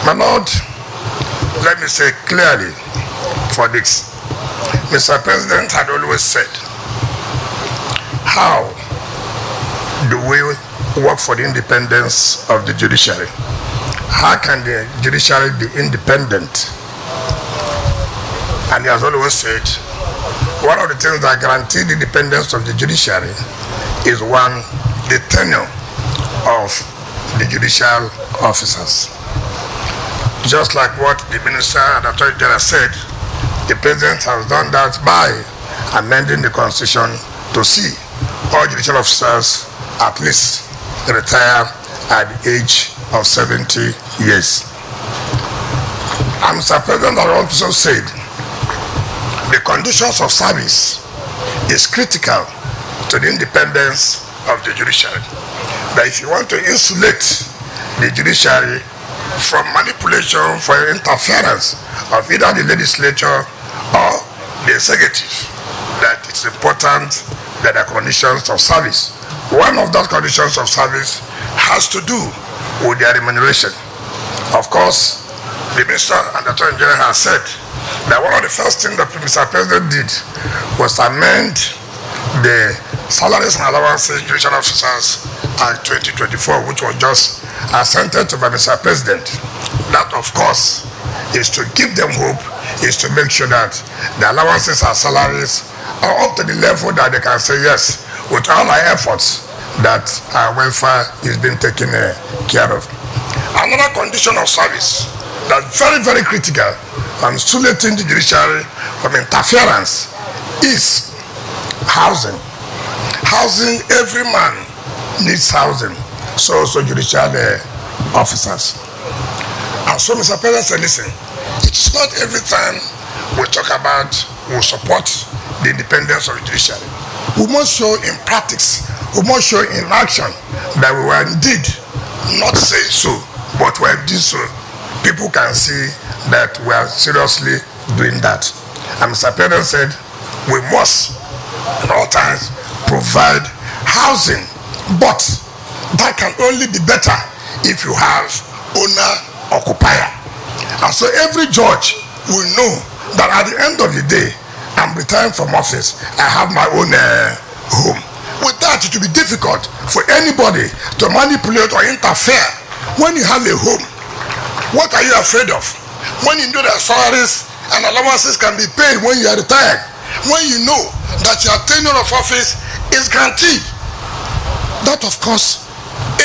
My Lord, let me say clearly for this. Mr. President had always said, how do we work for the independence of the judiciary? How can the judiciary be independent? And he has always said, one of the things that guarantee the independence of the judiciary is one, the tenure of the judicial officers. Just like what the Minister and Attorney General said, the President has done that by amending the Constitution to see all judicial officers at least retire at the age of 70 years. And Mr. President has also said the conditions of service is critical to the independence of the judiciary. That if you want to insulate the judiciary from manipulation, for interference of either the legislature or the executive, that it's important that the conditions of service, one of those conditions of service has to do with their remuneration. Of course, the Minister and the Attorney General has said that one of the first things that Mr. President did was amend the salaries and allowances judicial officers Act 2024, which was just assented to by Mr. President. That, of course, is to give them hope, is to make sure that the allowances and salaries are up to the level that they can say, yes, with all our efforts, that our welfare is being taken care of. Another condition of service that's very, very critical and insulating the judiciary from interference is housing. Housing, every man needs housing, so also judicial officers. And so Mr. President said, listen, it's not every time we talk about, we support the independence of the judiciary. We must show in practice, we must show in action that we were indeed not saying so, but we did so. People can see that we are seriously doing that. And Mr. President said, we must at all times provide housing, but that can only be better if you have owner-occupier. And so every judge will know that at the end of the day, I'm retiring from office, I have my own home. With that, it will be difficult for anybody to manipulate or interfere. When you have a home, what are you afraid of? When you know that salaries and allowances can be paid when you are retired, when you know that your tenure of office is guaranteed, that of course,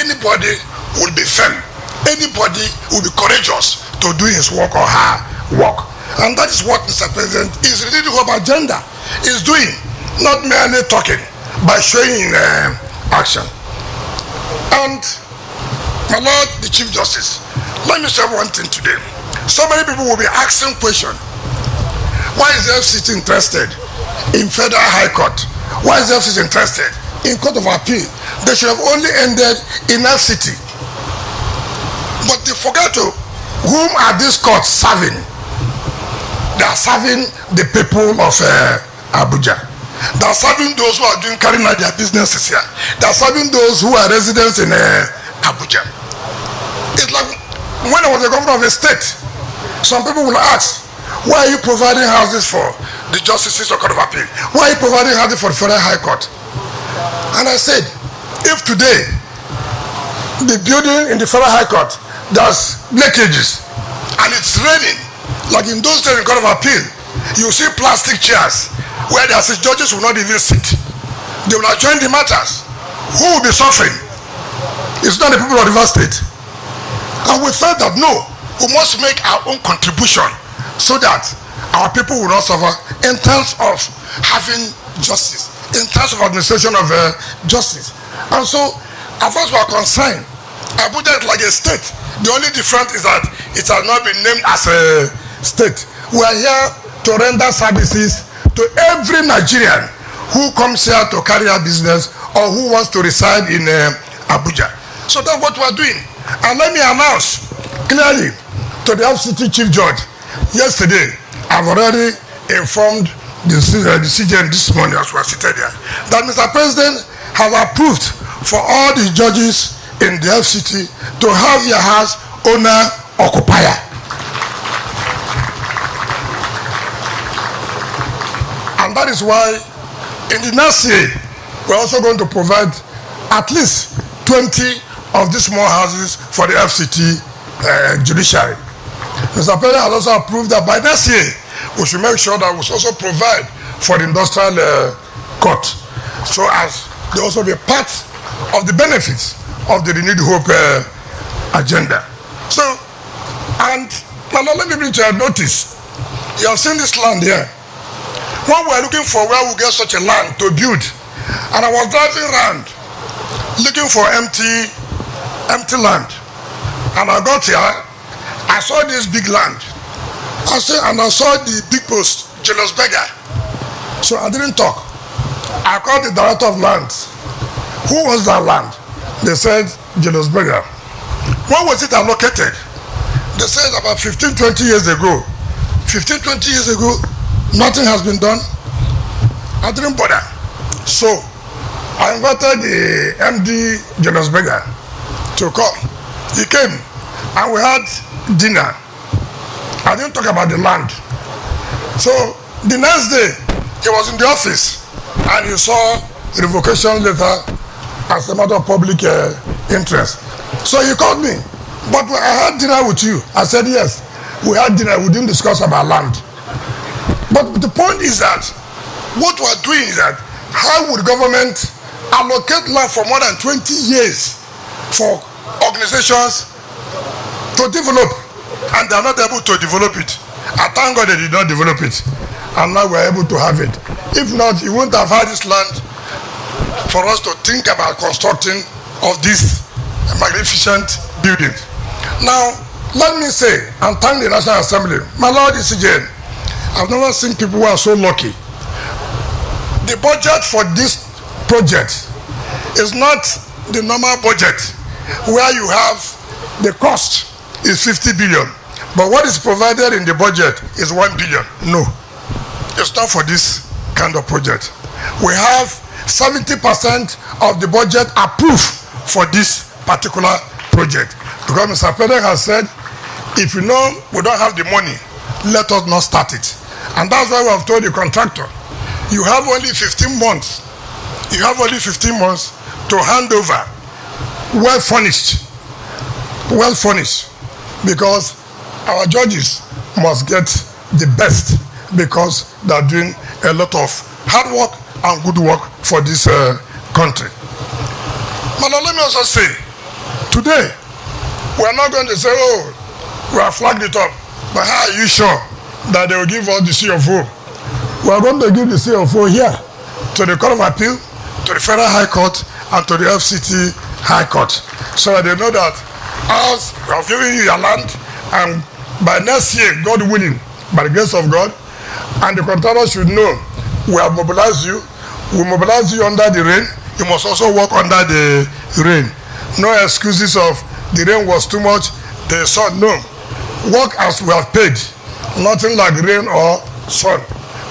anybody will be firm. Anybody will be courageous to do his work or her work. And that is what Mr. President is really the whole agenda is doing, not merely talking, by showing action. And my Lord, the Chief Justice, let me say one thing today. So many people will be asking questions. Why is the FCT interested in Federal High Court? Why is the FCT interested in Court of Appeal? They should have only ended in FCT. But they forgot to, whom are these courts serving? They are serving the people of Abuja. They are serving those who are carrying out their businesses here. They are serving those who are residents in Abuja. It's like when I was the governor of a state, some people will ask, why are you providing houses for the justices of Court of Appeal? Why are you providing houses for the Federal High Court? And I said, if today the building in the Federal High Court does leakages and it's raining, like in those days in Court of Appeal, you see plastic chairs where the judges will not even sit. They will not join the matters. Who will be suffering? It's not the people of River State. And we felt that no, we must make our own contribution so that our people will not suffer in terms of having justice, in terms of administration of justice. And so, as far as we are concerned, Abuja is like a state. The only difference is that it has not been named as a state. We are here to render services to every Nigerian who comes here to carry out business or who wants to reside in Abuja. So that's what we are doing. And let me announce clearly to the FCT Chief Judge, yesterday I've already informed the CJN this morning as we are seated here, that Mr. President has approved for all the judges in the FCT to have their house owner Occupier. And that is why in the next year, we're also going to provide at least 20 of these small houses for the FCT judiciary. Mr. President has also approved that by next year, we should make sure that we also provide for the industrial court, so as they also be part of the benefits of the renewed hope agenda. So, and now let me bring to your notice, you have seen this land here. When we are looking for where we get such a land to build, and I was driving around looking for empty land, and I got here, I saw this big land. I saw the big post, Julius Berger. So I didn't talk. I called the director of lands. Who was that land? They said Julius Berger. When was it allocated? They said about 15-20 years ago. 15-20 years ago, nothing has been done. I didn't bother. So I invited the MD Julius Berger to come. He came and we had dinner. I didn't talk about the land. So the next day, he was in the office and he saw a revocation letter as a matter of public interest. So he called me. But I had dinner with you. I said, yes, we had dinner. We didn't discuss about land. But the point is that what we're doing is that how would government allocate land for more than 20 years for organizations to develop, and they're not able to develop it? I thank God they did not develop it, and now we're able to have it. If not, you wouldn't have had this land for us to think about constructing of this magnificent building. Now, let me say and thank the National Assembly. My Lord ECJN, I've never seen people who are so lucky. The budget for this project is not the normal budget where you have the cost is 50 billion, but what is provided in the budget is 1 billion. No, it's not for this kind of project. We have 70% of the budget approved for this particular project, because Mr. President has said, if you know we don't have the money, let us not start it. And that's why we have told the contractor, you have only 15 months. You have only 15 months to hand over well furnished, because our judges must get the best, because they're doing a lot of hard work and good work for this country. But now let me also say, today, we are not going to say, oh, we have flagged it up, but how are you sure that they will give us the CFO? We are going to give the CFO here to the Court of Appeal, to the Federal High Court, and to the FCT High Court, so that they know that as we have given you your land, and by next year, God willing, by the grace of God, and the contractor should know we have mobilized you. We mobilize you under the rain. You must also work under the rain. No excuses of the rain was too much, the sun. No. Work as we have paid. Nothing like rain or sun.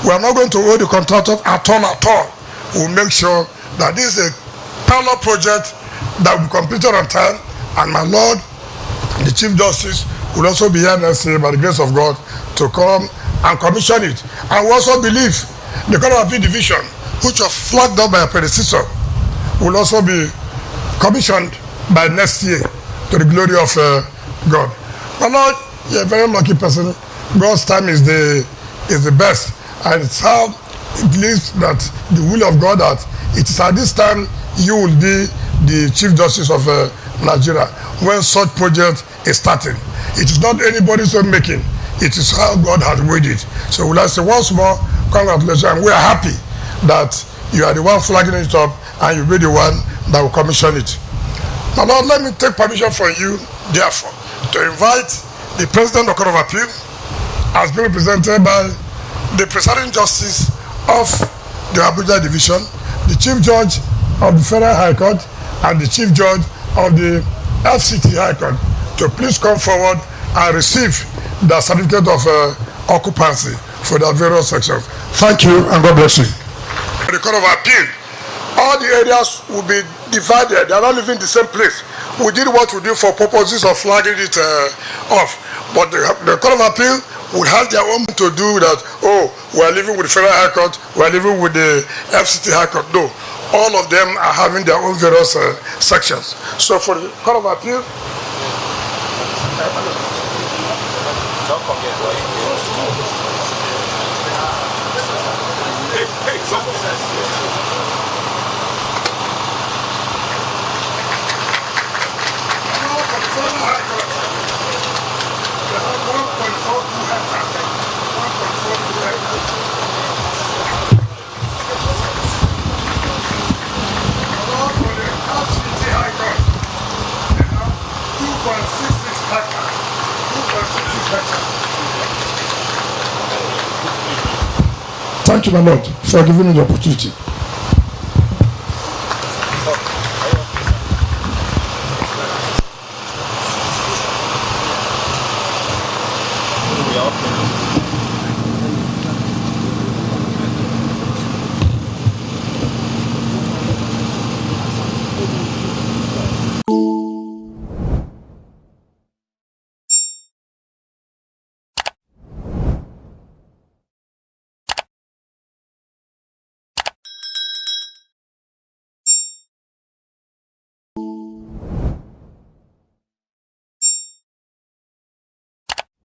We are not going to hold the contractor at all. We'll make sure that this is a parallel project that will be completed on time, and my Lord, the Chief Justice, will also be here next year by the grace of God to come and commission it. And we also believe the Court of Appeal Division, which was flagged up by a predecessor, will also be commissioned by next year to the glory of God. My Lord, you're a very lucky person. God's time is the best, and it's how it believes that the will of God, that it is at this time you will be the Chief Justice of Nigeria when such project is starting. It is not anybody's own making. It is how God has made it. So we'll say once more, congratulations. We are happy that you are the one flagging it up, and you'll be the one that will commission it. Now, Lord, let me take permission from you, therefore, to invite the President of the Court of Appeal, as being represented by the Presiding Justice of the Abuja Division, the Chief Judge of the Federal High Court, and the Chief Judge of the FCT High Court, to please come forward and receive the certificate of occupancy for their various sections. Thank you, and God bless you. The Court of Appeal, all the areas will be divided. They are not living in the same place. we did what we did for purposes of flagging it off. But the Court of Appeal would have their own to do that. Oh, we are living with the Federal High Court, we are living with the FCT High Court. No, all of them are having their own various sections. So for the Court of Appeal, thank you, my Lord, for giving me the opportunity.